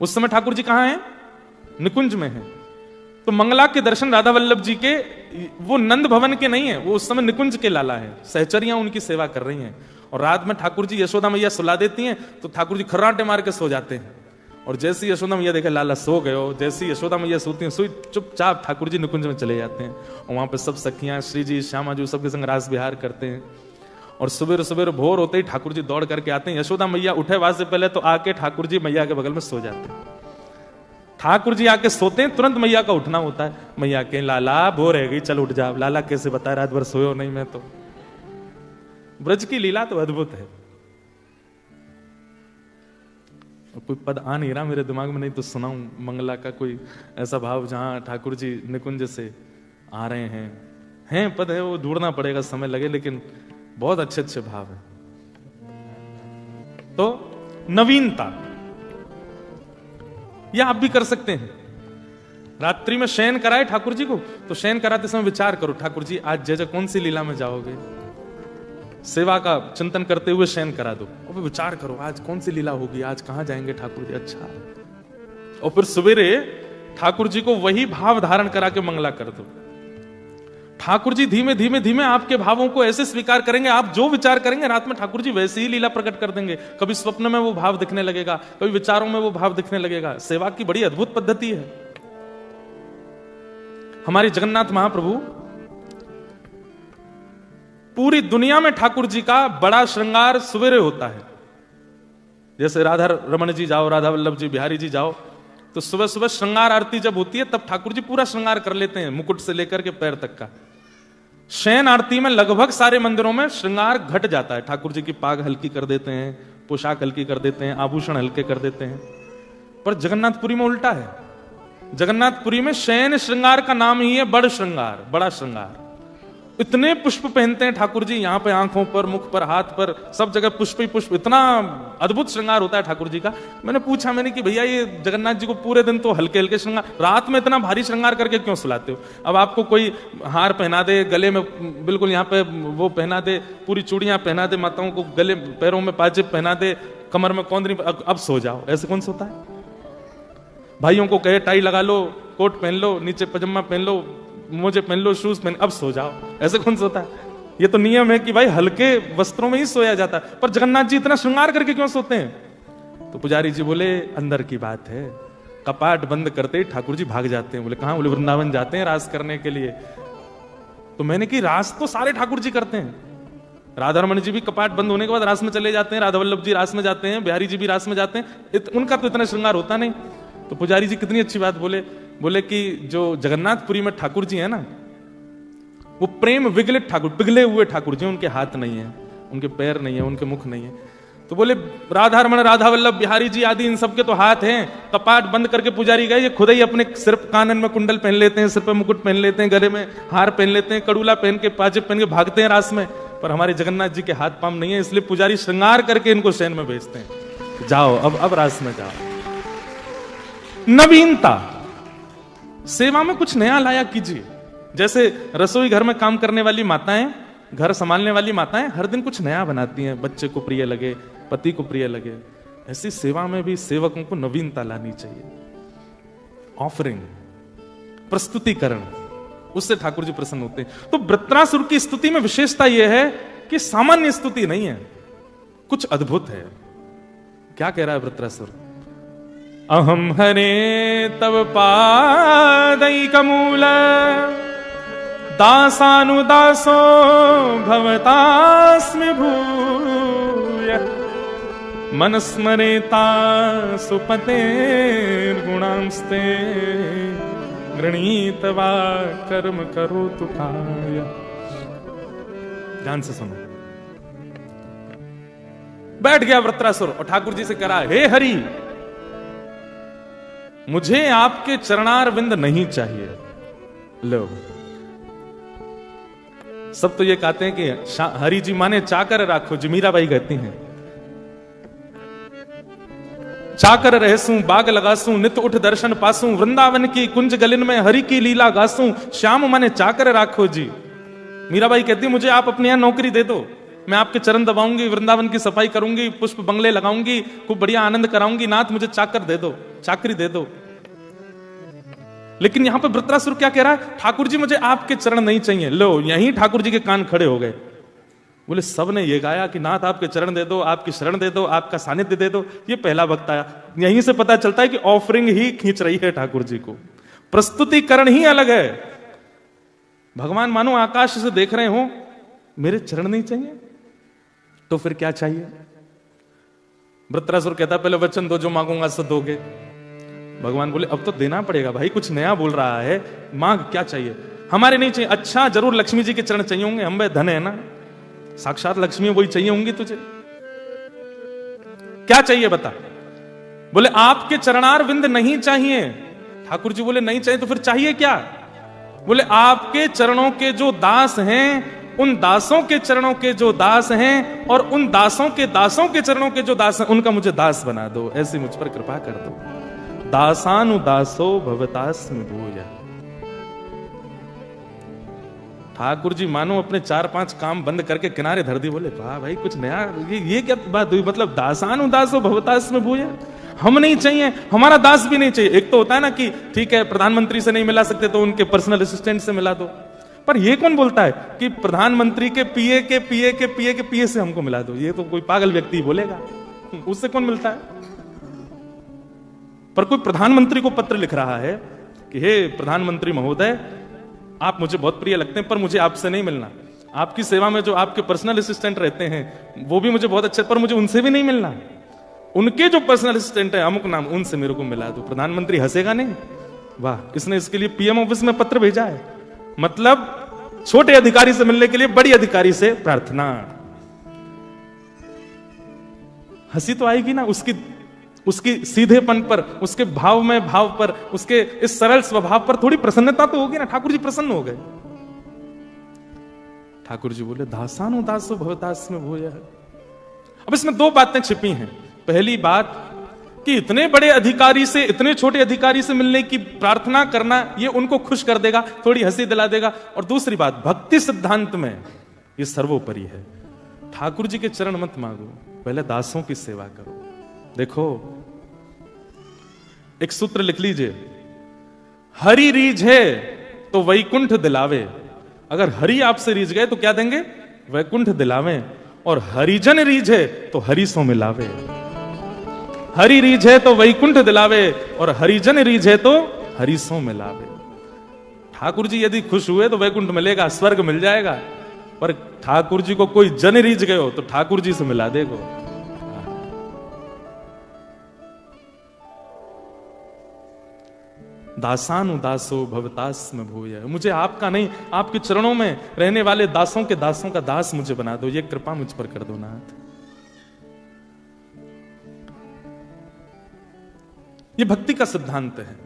उस समय ठाकुर जी कहां हैं? निकुंज में हैं। तो मंगला के दर्शन राधा वल्लभ जी के, वो नंद भवन के नहीं है, वो उस समय निकुंज के लाला है। सहचरियां उनकी सेवा कर रही हैं और रात में ठाकुर जी यशोदा मैया सुला देती हैं तो ठाकुर जी खर्राटे मार के सो जाते हैं। और जैसी यशोदा मैया देखे लाला सो गए हो, जैसी यशोदा मैया सोती हैं, सोई चुपचाप ठाकुर जी निकुंज में चले जाते हैं और वहां पे सब सखियां, श्री जी, श्यामा जी सबके संग रास विहार करते हैं। और सुबह सुबह भोर होते ही ठाकुर जी दौड़ करके आते हैं। यशोदा मैया उठे बाद से पहले तो आके ठाकुर जी मैया के बगल में सो जाते हैं। ठाकुर जी आके सोते हैं, तुरंत मैया का उठना होता है। मैया के लाला भोर है गई, चल उठ जा। लाला कैसे बताए, रात भर सोयो नहीं मैं तो। ब्रज की लीला तो अद्भुत है। कोई पद आ नहीं रहा मेरे दिमाग में, नहीं तो सुनाऊं मंगला का कोई ऐसा भाव जहां ठाकुर जी निकुंज से आ रहे हैं पद है, वो ढूंढना पड़ेगा, समय लगे, लेकिन बहुत अच्छे अच्छे भाव है। तो नवीनता यह आप भी कर सकते हैं। रात्रि में शयन कराए ठाकुर जी को, तो शयन कराते समय विचार करो, ठाकुर जी आज जय जय कौन सी लीला में जाओगे, सेवा का चिंतन करते हुए शयन करा दो और विचार करो आज कौन सी लीला होगी, आज कहां जाएंगे ठाकुर जी। अच्छा, और फिर सवेरे ठाकुर जी को वही भाव धारण करा के मंगला कर दो। ठाकुर जी धीमे धीमे धीमे आपके भावों को ऐसे स्वीकार करेंगे, आप जो विचार करेंगे रात में ठाकुर जी वैसे ही लीला प्रकट कर देंगे। कभी स्वप्न में वो भाव दिखने लगेगा, कभी विचारों में वो भाव दिखने लगेगा। सेवा की बड़ी अद्भुत पद्धति है। हमारे जगन्नाथ महाप्रभु, पूरी दुनिया में ठाकुर जी का बड़ा श्रृंगार सवेरे होता है। जैसे राधा रमन जी जाओ, राधा वल्लभ जी, बिहारी जी जाओ, तो सुबह सुबह श्रृंगार आरती जब होती है तब ठाकुर जी पूरा श्रृंगार कर लेते हैं, मुकुट से लेकर के पैर तक का। शयन आरती में लगभग सारे मंदिरों में श्रृंगार घट जाता है। ठाकुर जी की पाग हल्की कर देते हैं, पोशाक हल्की कर देते हैं, आभूषण हल्के कर देते हैं। पर जगन्नाथपुरी में उल्टा है। जगन्नाथपुरी में शयन श्रृंगार का नाम ही है बड़ श्रृंगार, बड़ा श्रृंगार। इतने पुष्प पहनते हैं ठाकुर जी, यहां पे आंखों पर, मुख पर, हाथ पर, सब जगह पुष्प ही पुष्प। इतना अद्भुत श्रृंगार होता है ठाकुर जी का। मैंने पूछा कि भैया ये जगन्नाथ जी को पूरे दिन तो हल्के हल्के श्रृंगार, रात में इतना भारी श्रृंगार करके क्यों सुलाते हो? अब आपको कोई हार पहना दे, गले में बिल्कुल यहाँ पे वो पहना दे, पूरी चूड़ियां पहना दे, माताओं को गले पैरों में पाजेब पहना दे, कमर में कौंदरी, अब सो जाओ, ऐसे कौन सोता है? भाइयों को कहे टाई लगा लो, कोट पहन लो, नीचे पजामा पहन लो, मोजे पहन लो, शूज पहन, अब सो जाओ, ऐसे कौन सोता है? ये तो नियम है कि भाई हल्के वस्त्रों में ही सोया जाता है। पर जगन्नाथ जी इतना श्रृंगार करके क्यों सोते हैं? तो पुजारी जी बोले अंदर की बात है। कपाट बंद करते ही ठाकुर जी भाग जाते हैं। बोले कहां? बोले वृंदावन जाते हैं रास करने के लिए। तो मैंने कि रास तो सारे ठाकुर जी करते हैं। राधा रमन जी भी कपाट बंद होने के बाद रास में चले जाते हैं, राधा वल्लभ जी रास में जाते हैं, बिहारी जी भी रास में जाते हैं, उनका तो इतना श्रृंगार होता नहीं। तो पुजारी जी कितनी अच्छी बात बोले कि जो जगन्नाथपुरी में ठाकुर जी है ना, वो प्रेम विगलित ठाकुर, पिघले हुए ठाकुर जी, उनके हाथ नहीं है, उनके पैर नहीं है, उनके मुख नहीं है। तो बोले राधा रमन, राधा वल्लभ, बिहारी जी आदि इन सबके तो हाथ हैं। कपाट बंद करके पुजारी गए, ये खुद ही अपने सिर कानन में कुंडल पहन लेते हैं, सिर पे मुकुट पहन लेते हैं, गले में हार पहन लेते हैं, कड़ूला पहन के, पाजेब पहन के भागते हैं रास में। पर हमारे जगन्नाथ जी के हाथ पाम नहीं है, इसलिए पुजारी श्रृंगार करके इनको शयन में भेजते हैं। जाओ अब रास में जाओ। नवीनता, सेवा में कुछ नया लाया कीजिए। जैसे रसोई घर में काम करने वाली माताएं, घर संभालने वाली माताएं हर दिन कुछ नया बनाती हैं, बच्चे को प्रिय लगे, पति को प्रिय लगे। ऐसी सेवा में भी सेवकों को नवीनता लानी चाहिए। ऑफरिंग, प्रस्तुतिकरण, उससे ठाकुर जी प्रसन्न होते हैं। तो वृत्रासुर की स्तुति में विशेषता यह है कि सामान्य स्तुति नहीं है, कुछ अद्भुत है। क्या कह रहा है वृत्रासुर? अहम हरे तव पादैकमूल दासानुदासो भवतास्मि भूय मनस्मरेता सुपते गुणांस्ते गृणीतवा कर्म करोतु काय। ध्यान से सुनो। बैठ गया वृत्रासुर और ठाकुर जी से कहा, हे हरि, मुझे आपके चरणार विंद नहीं चाहिए। लो, सब तो ये कहते हैं कि हरि जी माने चाकर राखो जी, मीराबाई कहती हैं। चाकर रहसूं, बाग लगासूं, नित उठ दर्शन पासूं, वृंदावन की कुंज गलिन में हरि की लीला गासूं, श्याम माने चाकर राखो जी। मीराबाई कहती मुझे आप अपने यहां नौकरी दे दो, मैं आपके चरण दबाऊंगी, वृंदावन की सफाई करूंगी, पुष्प बंगले लगाऊंगी, खूब बढ़िया आनंद कराऊंगी, नाथ मुझे चाकर दे दो, चाकरी दे दो। लेकिन यहां पर वृत्रासुर क्या कह रहा है, ठाकुर जी मुझे आपके चरण नहीं चाहिए। लो, यहीं ठाकुर जी के कान खड़े हो गए। बोले सब ने ये गाया कि नाथ आपके चरण दे दो, आपकी शरण दे दो, आपका सानिध्य दे दो। ये पहला वक्त आया। यहीं से पता चलता है कि ऑफरिंग ही खींच रही है ठाकुर जी को, प्रस्तुतिकरण ही अलग है। भगवान मानो आकाश से देख रहे हो, मेरे चरण नहीं चाहिए तो फिर क्या चाहिए? वृत्रासुर कहता पहले वचन दो, जो मांगूंगा सो दोगे। भगवान बोले अब तो देना पड़ेगा भाई, कुछ नया बोल रहा है, मांग क्या चाहिए? हमारे नहीं चाहिए। अच्छा जरूर लक्ष्मी जी के चरण चाहिए होंगे, हम धन है ना, साक्षात लक्ष्मी वही चाहिए होंगी तुझे। क्या चाहिए बता? बोले आपके चरणार विंद नहीं चाहिए। ठाकुर जी बोले नहीं चाहिए तो फिर चाहिए क्या? बोले आपके चरणों के जो दास हैं, उन दासों के चरणों के जो दास हैं, और उन दासों के चरणों के जो दास हैं, उनका मुझे दास बना दो, ऐसी मुझ पर कृपा कर दो। दासानुदासो भवतास्मि भूया। ठाकुर जी मानो अपने 4-5 काम बंद करके किनारे धर दी। बोले वाह भाई, कुछ नया, ये क्या बात हुई? मतलब दासानुदासो भवतास्मि भूया, हम नहीं चाहिए, हमारा दास भी नहीं चाहिए। एक तो होता है ना कि ठीक है प्रधानमंत्री से नहीं मिला सकते तो उनके पर्सनल असिस्टेंट से मिला दो, पर ये कौन बोलता है कि प्रधानमंत्री के पीए के पीए के पीए के पीए से हमको मिला दो? ये तो कोई पागल व्यक्ति बोलेगा, उससे कौन मिलता है? पर कोई प्रधानमंत्री को पत्र लिख रहा है कि हे प्रधानमंत्री महोदय, आप मुझे बहुत प्रिय लगते हैं पर मुझे आपसे नहीं मिलना। आपकी सेवा में जो आपके पर्सनल असिस्टेंट रहते हैं वो भी मुझे बहुत अच्छे, पर मुझे उनसे भी नहीं मिलना। उनके जो पर्सनल असिस्टेंट है अमुक नाम, उनसे मेरे को मिला दो। प्रधानमंत्री हंसेगा नहीं, वाह इसने इसके लिए पीएम ऑफिस में पत्र भेजा है। मतलब छोटे अधिकारी से मिलने के लिए बड़ी अधिकारी से प्रार्थना। हंसी तो आएगी ना उसकी सीधेपन पर, उसके भाव में भाव पर, उसके इस सरल स्वभाव पर थोड़ी प्रसन्नता तो होगी ना। ठाकुर जी प्रसन्न हो गए। ठाकुर जी बोले दासानुदासो भवतास्मि भूयः। अब इसमें 2 बातें छिपी हैं। पहली बात कि इतने बड़े अधिकारी से इतने छोटे अधिकारी से मिलने की प्रार्थना करना, ये उनको खुश कर देगा, थोड़ी हंसी दिला देगा। और दूसरी बात, भक्ति सिद्धांत में ये सर्वोपरि है। ठाकुर जी के चरण मत मांगो, पहले दासों की सेवा करो। देखो एक सूत्र लिख लीजिए, हरि रीझे तो वैकुंठ दिलावे। अगर हरि आपसे रीझ गए तो क्या देंगे? वैकुंठ दिलावे। और हरिजन रीझे तो हरिसों मिलावे। हरि रीझे तो वैकुंठ दिलावे और हरिजन रीझे तो हरिसों मिलावे। ठाकुर जी यदि खुश हुए तो वैकुंठ मिलेगा, स्वर्ग मिल जाएगा। पर ठाकुर जी को कोई जन रीझ गए हो तो ठाकुर जी से मिला देगो। दासानुदासो भवतास्मि भूयः। मुझे आपका नहीं, आपके चरणों में रहने वाले दासों के दासों का दास मुझे बना दो, ये कृपा मुझ पर कर दो नाथ। ये भक्ति का सिद्धांत है।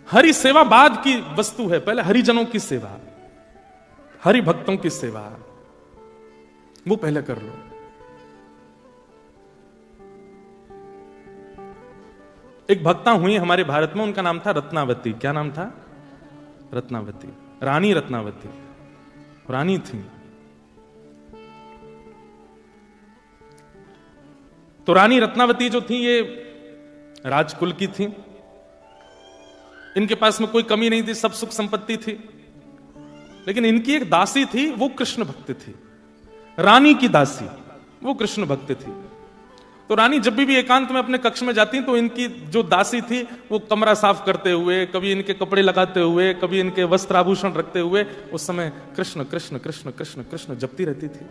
हरि सेवा बाद की वस्तु है, पहले हरिजनों की सेवा, हरि भक्तों की सेवा वो पहले कर लो। एक भक्ता हुई हमारे भारत में, उनका नाम था रत्नावती। क्या नाम था? रत्नावती, रानी रत्नावती, रानी थी। तो रानी रत्नावती जो थी ये राजकुल की थी। इनके पास में कोई कमी नहीं थी, सब सुख संपत्ति थी। लेकिन इनकी एक दासी थी, वो कृष्ण भक्त थी। रानी की दासी वो कृष्ण भक्त थी। तो रानी जब भी एकांत में अपने कक्ष में जाती तो इनकी जो दासी थी वो कमरा साफ करते हुए, कभी इनके कपड़े लगाते हुए, कभी इनके वस्त्र आभूषण रखते हुए उस समय कृष्ण कृष्ण कृष्ण कृष्ण कृष्ण जपती रहती थी।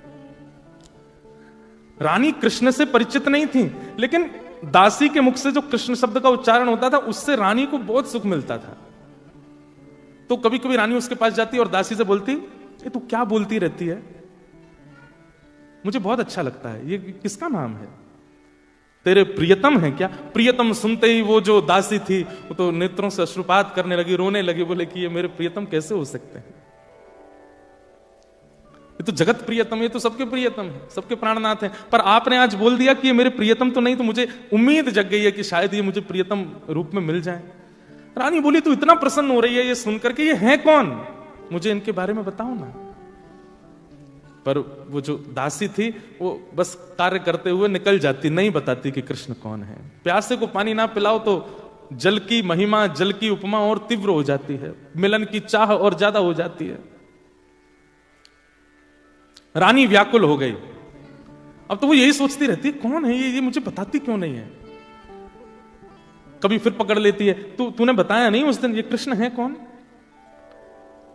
रानी कृष्ण से परिचित नहीं थी, लेकिन दासी के मुख से जो कृष्ण शब्द का उच्चारण होता था उससे रानी को बहुत सुख मिलता था। तो कभी कभी रानी उसके पास जाती और दासी से बोलती, ये तू क्या बोलती रहती है, मुझे बहुत अच्छा लगता है, ये किसका नाम है? तेरे प्रियतम है क्या? प्रियतम सुनते ही वो जो दासी थी वो तो नेत्रों से अश्रुपात करने लगी, रोने लगी। बोले कि ये मेरे प्रियतम कैसे हो सकते हैं? ये तो जगत प्रियतम, ये तो सबके प्रियतम है, सबके प्राणनाथ हैं। पर आपने आज बोल दिया कि ये मेरे प्रियतम तो नहीं, तो मुझे उम्मीद जग गई है कि शायद ये मुझे प्रियतम रूप में मिल जाए। रानी बोली तू इतना प्रसन्न हो रही है ये सुनकर के, ये है कौन? मुझे इनके बारे में बताओ ना। पर वो जो दासी थी वो बस कार्य करते हुए निकल जाती, नहीं बताती कि कृष्ण कौन है। प्यासे को पानी ना पिलाओ तो जल की महिमा, जल की उपमा और तीव्र हो जाती है, मिलन की चाह और ज्यादा हो जाती है। रानी व्याकुल हो गई। अब तो वो यही सोचती रहती है, कौन है ये मुझे बताती क्यों नहीं है। कभी फिर पकड़ लेती है, तूने बताया नहीं उस दिन ये कृष्ण है कौन।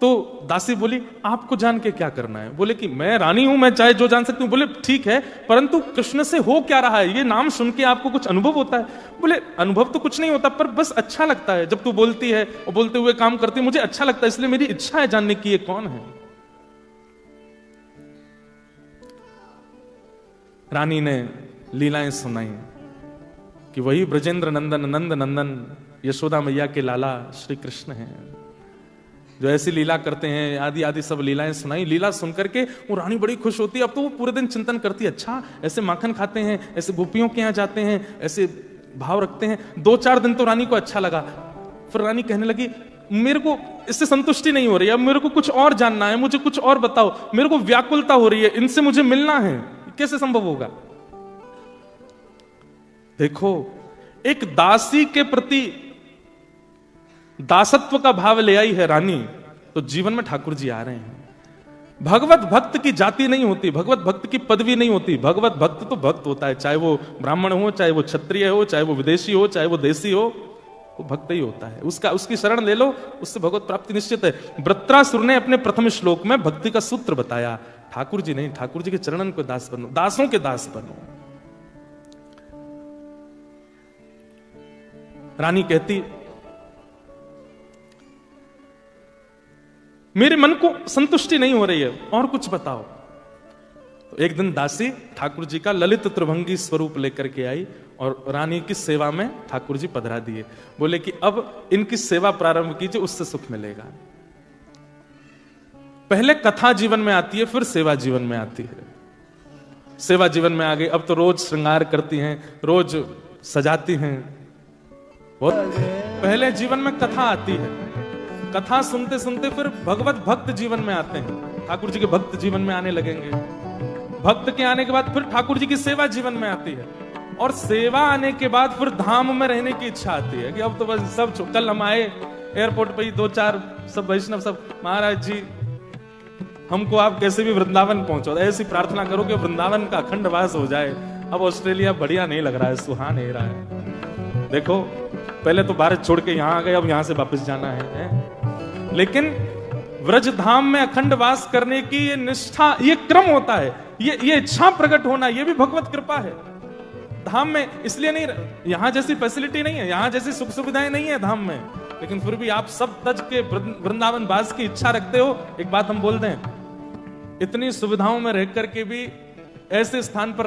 तो दासी बोली, आपको जान के क्या करना है। बोले कि मैं रानी हूं, मैं चाहे जो जान सकती हूं। बोले ठीक है, परंतु कृष्ण से हो क्या रहा है, ये नाम सुन के आपको कुछ अनुभव होता है। बोले अनुभव तो कुछ नहीं होता, पर बस अच्छा लगता है जब तू बोलती है और बोलते हुए काम करती है, मुझे अच्छा लगता है, इसलिए मेरी इच्छा है जानने की ये कौन है। रानी ने लीलाएं सुनाई कि वही ब्रजेंद्र नंदन, नंद नंदन, यशोदा मैया के लाला श्री कृष्ण हैं, जो ऐसी लीला करते हैं। आदि आदि सब लीलाएं सुनाई। लीला सुनकर के वो रानी बड़ी खुश होती है। अब तो वो पूरे दिन चिंतन करती है, अच्छा ऐसे माखन खाते हैं, ऐसे गोपियों के यहाँ जाते हैं, ऐसे भाव रखते हैं। 2-4 दिन तो रानी को अच्छा लगा। फिर रानी कहने लगी, मेरे को इससे संतुष्टि नहीं हो रही है, अब मेरे को कुछ और जानना है, मुझे कुछ और बताओ, मेरे को व्याकुलता हो रही है, इनसे मुझे मिलना है। कैसे संभव होगा। देखो, एक दासी के प्रति दासत्व का भाव ले आई है रानी, तो जीवन में ठाकुर जी आ रहे हैं। भगवत भक्त की जाति नहीं होती, भगवत भक्त की पदवी नहीं होती। भगवत भक्त तो भक्त होता है, चाहे वो ब्राह्मण हो, चाहे वो क्षत्रिय हो, चाहे वो विदेशी हो, चाहे वो देसी हो, वो भक्त ही होता है। उसकी शरण ले लो, उससे भगवत प्राप्ति निश्चित है। वृत्रासुर ने अपने प्रथम श्लोक में भक्ति का सूत्र बताया। ठाकुर जी नहीं, ठाकुर जी के चरणन को दास बनो, दासों के दास बनो। रानी कहती, मेरे मन को संतुष्टि नहीं हो रही है, और कुछ बताओ। तो एक दिन दासी ठाकुर जी का ललित त्रिभंगी स्वरूप लेकर के आई और रानी की सेवा में ठाकुर जी पधरा दिए। बोले कि अब इनकी सेवा प्रारंभ कीजिए, उससे सुख मिलेगा। पहले कथा जीवन में आती है, फिर सेवा जीवन में आती है। सेवा जीवन में आ गई, अब तो रोज श्रृंगार करती हैं, रोज सजाती हैं। पहले जीवन में कथा आती है, कथा सुनते सुनते फिर भगवत भक्त जीवन में आते हैं, ठाकुर जी के भक्त जीवन में आने लगेंगे। भक्त के आने के बाद फिर ठाकुर जी की सेवा जीवन में आती है, और सेवा आने के बाद फिर धाम में रहने की इच्छा आती है कि अब तो बस सब कल हम आए एयरपोर्ट पे ही 2-4 सब वैष्णव सब, महाराज जी हमको आप कैसे भी वृंदावन पहुंचो, ऐसी प्रार्थना करो कि वृंदावन का अखंड वास हो जाए। अब ऑस्ट्रेलिया बढ़िया नहीं लग रहा है, सुहा नहीं रहा है। देखो पहले तो भारत छोड़ के यहां आ गए, अब यहां से वापस जाना है। लेकिन व्रज धाम में अखंड वास करने की ये निष्ठा, ये क्रम होता है, ये इच्छा प्रकट होना, ये भी भगवत कृपा है। धाम में इसलिए नहीं, यहां जैसी फैसिलिटी नहीं है, यहां जैसी सुख सुविधाएं नहीं है धाम में, लेकिन फिर भी आप सब तज के वृंदावन वास की इच्छा रखते हो। एक बात हम बोल दें, इतनी सुविधाओं में रह करके भी ऐसे स्थान पर